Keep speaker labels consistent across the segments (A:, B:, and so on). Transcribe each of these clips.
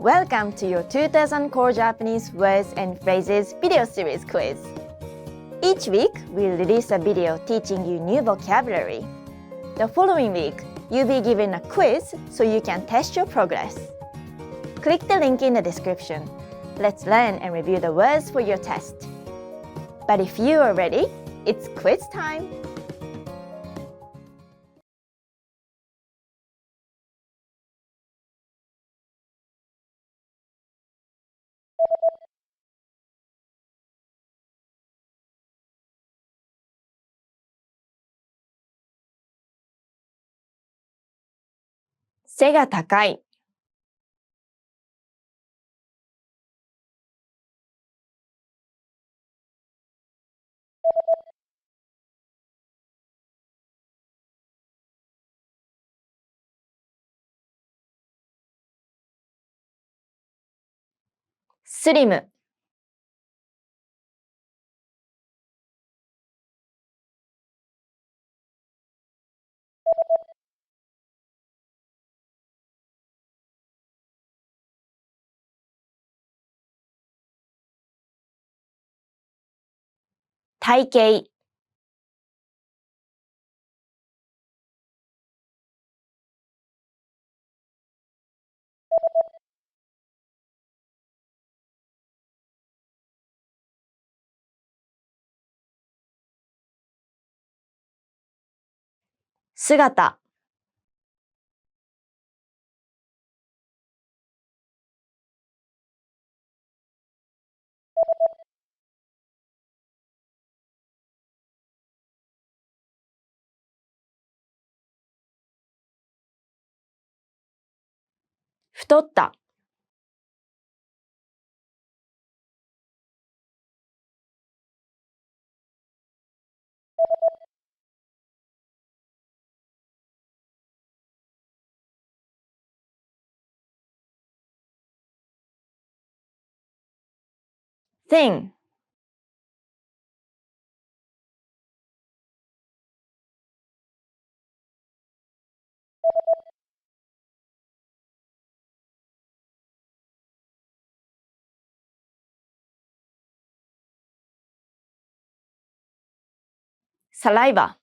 A: Welcome to your 2000 Core Japanese Words and Phrases video series quiz. Each week, we'll release a video teaching you new vocabulary. The following week, you'll be given a quiz so you can test your progress. Click the link in the description. Let's learn and review the words for your test. But if you are ready, it's quiz time! "背が高い」「スリム」「体型」「姿」太った。thin。サライバ。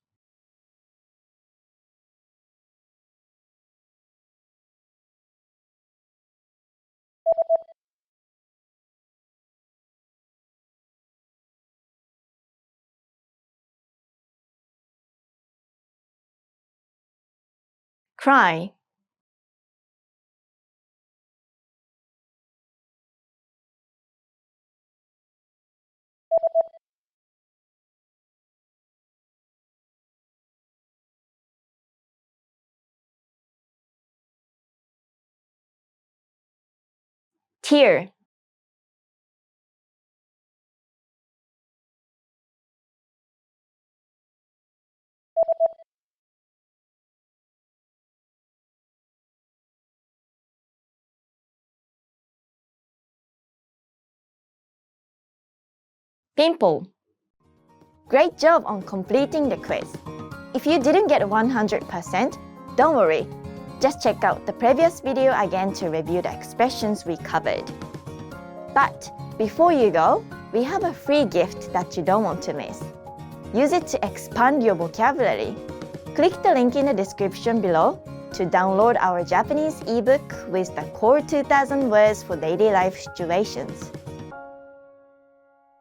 A: cry。tear。pimple。Great job on completing the quiz. If you didn't get 100%, don't worry. Just check out the previous video again to review the expressions we covered. But before you go, we have a free gift that you don't want to miss. Use it to expand your vocabulary. Click the link in the description below to download our Japanese ebook with the Core 2000 words for daily life situations.